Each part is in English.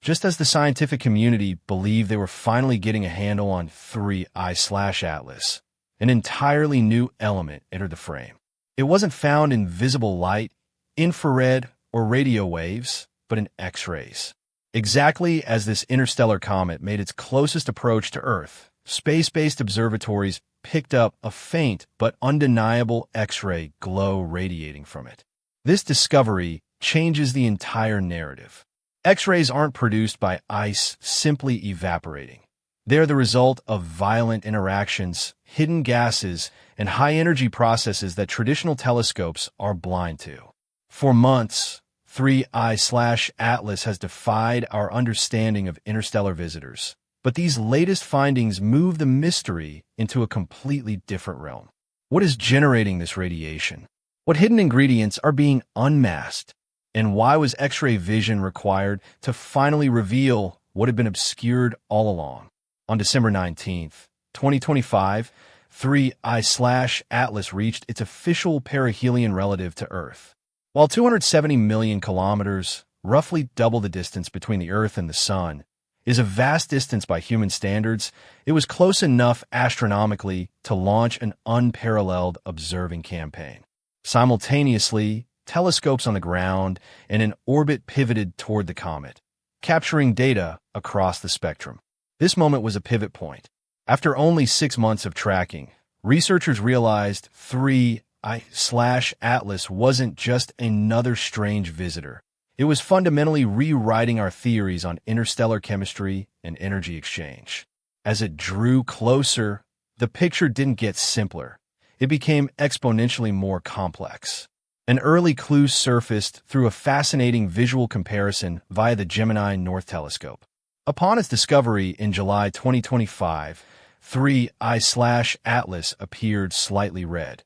just as the scientific community believed they were finally getting a handle on 3I/Atlas, an entirely new element entered the frame. It wasn't found in visible light, infrared, or radio waves, but in X-rays. Exactly as this interstellar comet made its closest approach to Earth, space-based observatories picked up a faint but undeniable X-ray glow radiating from it. This discovery changes the entire narrative. X-rays aren't produced by ice simply evaporating. They are the result of violent interactions, hidden gases, and high-energy processes that traditional telescopes are blind to. For months, 3I/Atlas has defied our understanding of interstellar visitors. But these latest findings move the mystery into a completely different realm. What is generating this radiation? What hidden ingredients are being unmasked? And why was X-ray vision required to finally reveal what had been obscured all along? On December 19th, 2025, 3I/Atlas reached its official perihelion relative to Earth. While 270 million kilometers, roughly double the distance between the Earth and the Sun, is a vast distance by human standards, it was close enough astronomically to launch an unparalleled observing campaign. Simultaneously, telescopes on the ground and in orbit pivoted toward the comet, capturing data across the spectrum. This moment was a pivot point. After only 6 months of tracking, researchers realized 3I/Atlas wasn't just another strange visitor. It was fundamentally rewriting our theories on interstellar chemistry and energy exchange. As it drew closer, the picture didn't get simpler. It became exponentially more complex. An early clue surfaced through a fascinating visual comparison via the Gemini North Telescope. Upon its discovery in July 2025, 3I/Atlas appeared slightly red,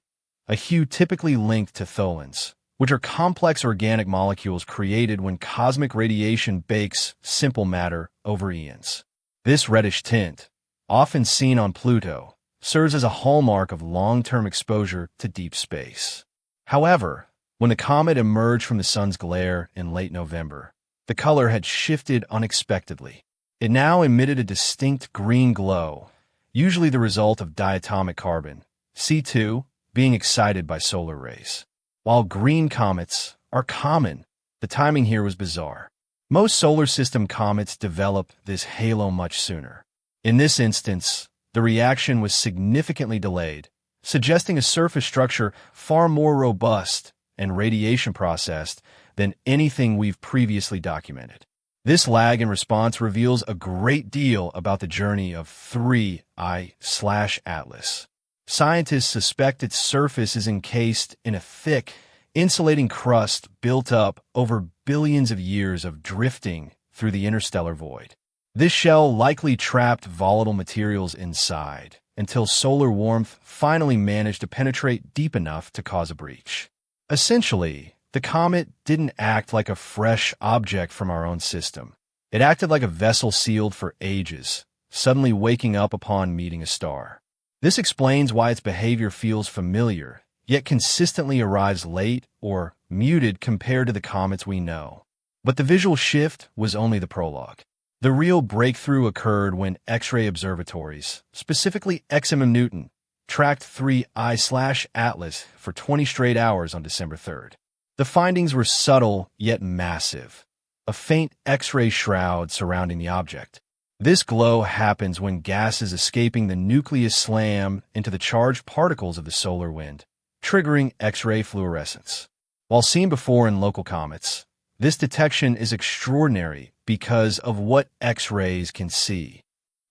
a hue typically linked to tholins, which are complex organic molecules created when cosmic radiation bakes simple matter over eons. This reddish tint, often seen on Pluto, serves as a hallmark of long-term exposure to deep space. However, when the comet emerged from the sun's glare in late November, the color had shifted unexpectedly. It now emitted a distinct green glow, usually the result of diatomic carbon, C2, being excited by solar rays. While green comets are common, the timing here was bizarre. Most solar system comets develop this halo much sooner. In this instance, the reaction was significantly delayed, suggesting a surface structure far more robust and radiation processed than anything we've previously documented. This lag in response reveals a great deal about the journey of 3I/Atlas. Scientists suspect its surface is encased in a thick, insulating crust built up over billions of years of drifting through the interstellar void. This shell likely trapped volatile materials inside until solar warmth finally managed to penetrate deep enough to cause a breach. Essentially, the comet didn't act like a fresh object from our own system. It acted like a vessel sealed for ages, suddenly waking up upon meeting a star. This explains why its behavior feels familiar, yet consistently arrives late or muted compared to the comets we know. But the visual shift was only the prologue. The real breakthrough occurred when X-ray observatories, specifically XMM Newton, tracked 3I/Atlas for 20 straight hours on December 3rd. The findings were subtle yet massive, a faint X-ray shroud surrounding the object. This glow happens when gases escaping the nucleus slam into the charged particles of the solar wind, triggering X-ray fluorescence. While seen before in local comets, this detection is extraordinary because of what X-rays can see.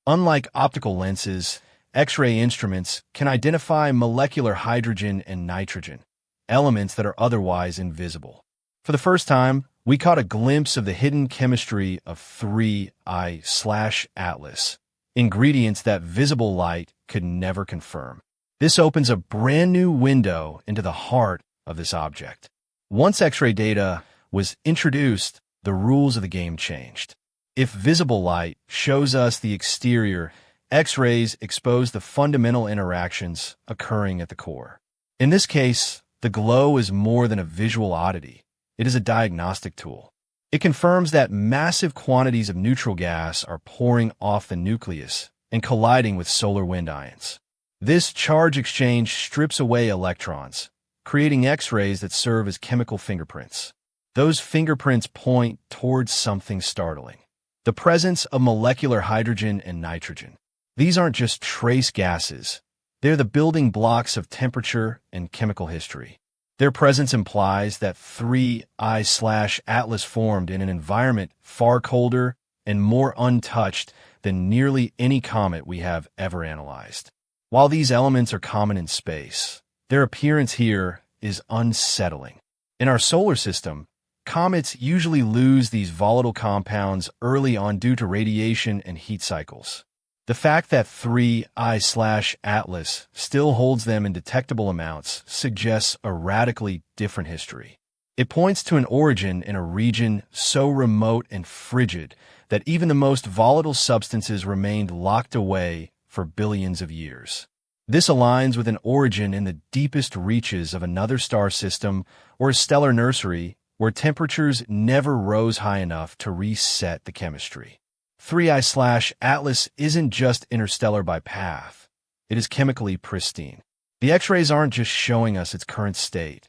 Unlike optical lenses, X-ray instruments can identify molecular hydrogen and nitrogen, elements that are otherwise invisible. For the first time, we caught a glimpse of the hidden chemistry of 3I/Atlas, ingredients that visible light could never confirm. This opens a brand new window into the heart of this object. Once X-ray data was introduced, the rules of the game changed. If visible light shows us the exterior, X-rays expose the fundamental interactions occurring at the core. In this case, the glow is more than a visual oddity. It is a diagnostic tool. It confirms that massive quantities of neutral gas are pouring off the nucleus and colliding with solar wind ions. This charge exchange strips away electrons, creating X-rays that serve as chemical fingerprints. Those fingerprints point towards something startling: the presence of molecular hydrogen and nitrogen. These aren't just trace gases. They're the building blocks of temperature and chemical history. Their presence implies that 3I/Atlas formed in an environment far colder and more untouched than nearly any comet we have ever analyzed. While these elements are common in space, their appearance here is unsettling. In our solar system, comets usually lose these volatile compounds early on due to radiation and heat cycles. The fact that 3I/Atlas still holds them in detectable amounts suggests a radically different history. It points to an origin in a region so remote and frigid that even the most volatile substances remained locked away for billions of years. This aligns with an origin in the deepest reaches of another star system or a stellar nursery where temperatures never rose high enough to reset the chemistry. 3I/Atlas isn't just interstellar by path. It is chemically pristine. The X-rays aren't just showing us its current state.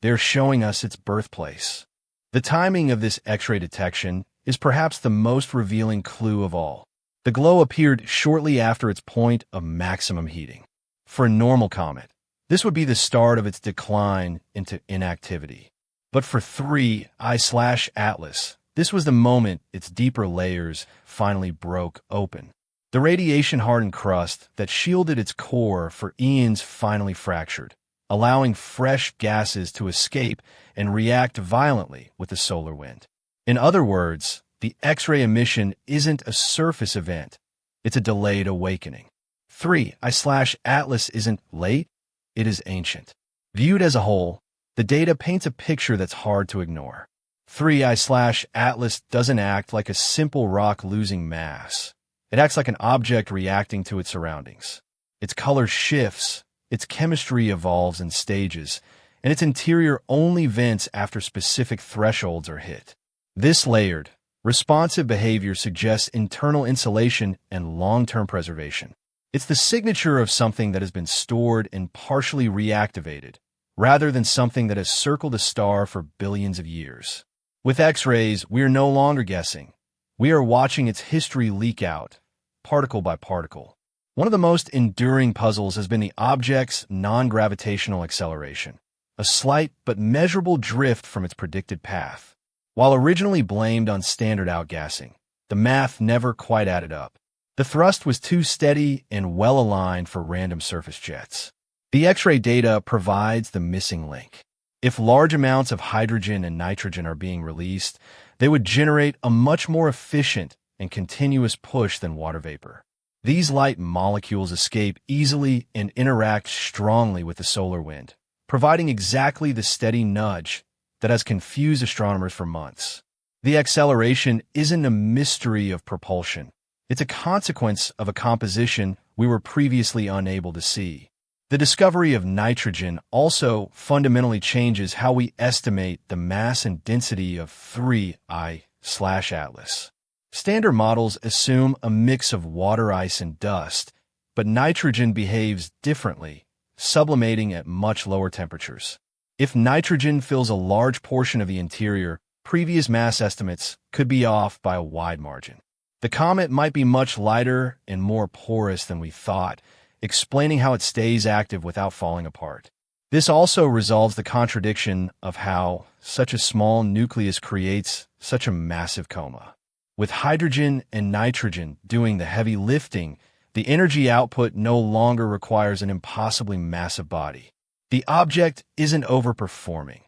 They're showing us its birthplace. The timing of this X-ray detection is perhaps the most revealing clue of all. The glow appeared shortly after its point of maximum heating. For a normal comet, this would be the start of its decline into inactivity. But for 3I/Atlas, this was the moment its deeper layers finally broke open. The radiation-hardened crust that shielded its core for eons finally fractured, allowing fresh gases to escape and react violently with the solar wind. In other words, the X-ray emission isn't a surface event, it's a delayed awakening. 3I/Atlas isn't late, it is ancient. Viewed as a whole, the data paints a picture that's hard to ignore. 3I/Atlas doesn't act like a simple rock losing mass. It acts like an object reacting to its surroundings. Its color shifts, its chemistry evolves in stages, and its interior only vents after specific thresholds are hit. This layered, responsive behavior suggests internal insulation and long-term preservation. It's the signature of something that has been stored and partially reactivated, rather than something that has circled a star for billions of years. With X-rays, we are no longer guessing. We are watching its history leak out, particle by particle. One of the most enduring puzzles has been the object's non-gravitational acceleration, a slight but measurable drift from its predicted path. While originally blamed on standard outgassing, the math never quite added up. The thrust was too steady and well-aligned for random surface jets. The X-ray data provides the missing link. If large amounts of hydrogen and nitrogen are being released, they would generate a much more efficient and continuous push than water vapor. These light molecules escape easily and interact strongly with the solar wind, providing exactly the steady nudge that has confused astronomers for months. The acceleration isn't a mystery of propulsion. It's a consequence of a composition we were previously unable to see. The discovery of nitrogen also fundamentally changes how we estimate the mass and density of 3I/Atlas. Standard models assume a mix of water, ice, and dust, but nitrogen behaves differently, sublimating at much lower temperatures. If nitrogen fills a large portion of the interior, previous mass estimates could be off by a wide margin. The comet might be much lighter and more porous than we thought, explaining how it stays active without falling apart. This also resolves the contradiction of how such a small nucleus creates such a massive coma. With hydrogen and nitrogen doing the heavy lifting, the energy output no longer requires an impossibly massive body. The object isn't overperforming.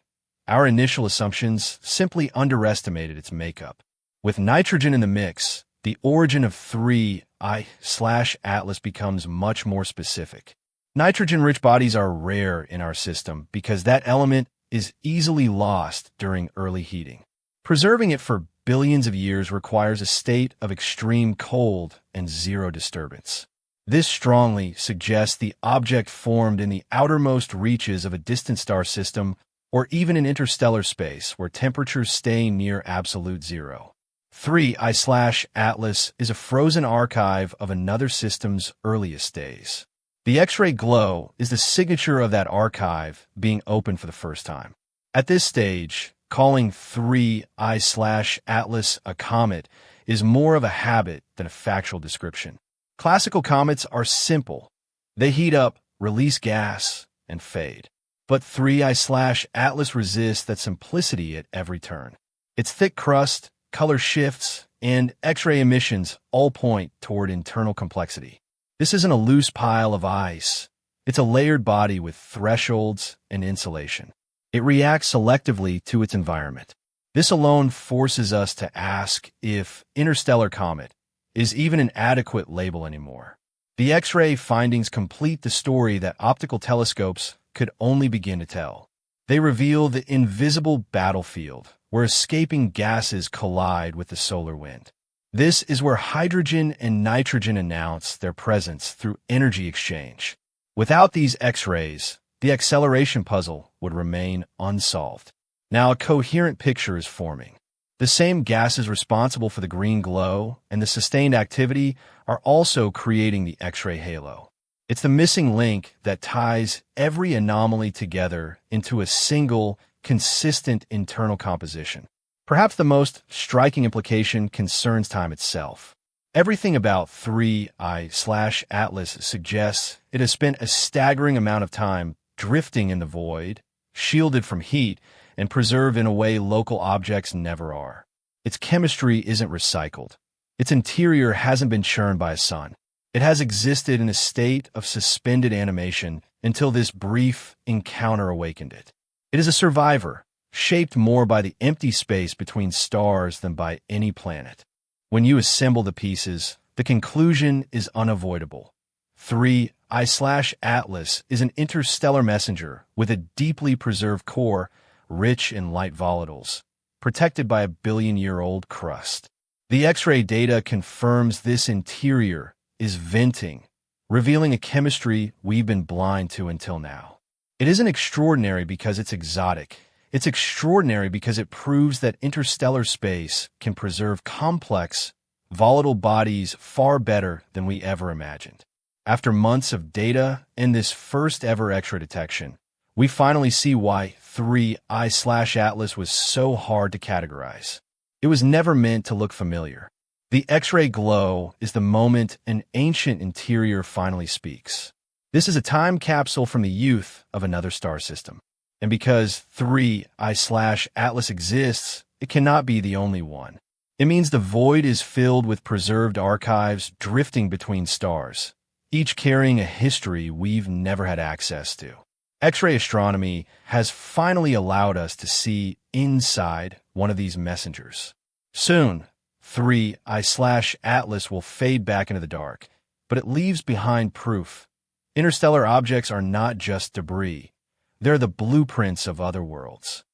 Our initial assumptions simply underestimated its makeup. With nitrogen in the mix, the origin of 3I/Atlas becomes much more specific. Nitrogen-rich bodies are rare in our system because that element is easily lost during early heating. Preserving it for billions of years requires a state of extreme cold and zero disturbance. This strongly suggests the object formed in the outermost reaches of a distant star system or even in interstellar space where temperatures stay near absolute zero. 3. I/Atlas is a frozen archive of another system's earliest days. The X-ray glow is the signature of that archive being opened for the first time. At this stage, calling 3 I/Atlas a comet is more of a habit than a factual description. Classical comets are simple. They heat up, release gas, and fade. But 3 I/Atlas resists that simplicity at every turn. Its thick crust, color shifts, and X-ray emissions all point toward internal complexity. This isn't a loose pile of ice. It's a layered body with thresholds and insulation. It reacts selectively to its environment. This alone forces us to ask if interstellar comet is even an adequate label anymore. The X-ray findings complete the story that optical telescopes could only begin to tell. They reveal the invisible battlefield where escaping gases collide with the solar wind. This is where hydrogen and nitrogen announce their presence through energy exchange. Without these X-rays, the acceleration puzzle would remain unsolved. Now a coherent picture is forming. The same gases responsible for the green glow and the sustained activity are also creating the X-ray halo. It's the missing link that ties every anomaly together into a single, consistent internal composition. Perhaps the most striking implication concerns time itself. Everything about 3 I/Atlas suggests it has spent a staggering amount of time drifting in the void, shielded from heat, and preserved in a way local objects never are. Its chemistry isn't recycled. Its interior hasn't been churned by a sun. It has existed in a state of suspended animation until this brief encounter awakened it. It is a survivor, shaped more by the empty space between stars than by any planet. When you assemble the pieces, the conclusion is unavoidable. 3 I/Atlas is an interstellar messenger with a deeply preserved core, rich in light volatiles, protected by a billion-year-old crust. The X-ray data confirms this interior is venting, revealing a chemistry we've been blind to until now. It isn't extraordinary because it's exotic. It's extraordinary because it proves that interstellar space can preserve complex, volatile bodies far better than we ever imagined. After months of data and this first-ever X-ray detection, we finally see why 3 I/Atlas was so hard to categorize. It was never meant to look familiar. The X-ray glow is the moment an ancient interior finally speaks. This is a time capsule from the youth of another star system. And because 3 I/Atlas exists, it cannot be the only one. It means the void is filled with preserved archives drifting between stars, each carrying a history we've never had access to. X-ray astronomy has finally allowed us to see inside one of these messengers. Soon, 3 I/Atlas will fade back into the dark, but it leaves behind proof. Interstellar objects are not just debris. They're the blueprints of other worlds.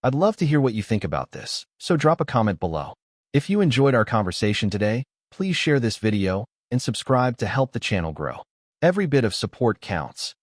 I'd love to hear what you think about this, so drop a comment below. If you enjoyed our conversation today, please share this video and subscribe to help the channel grow. Every bit of support counts.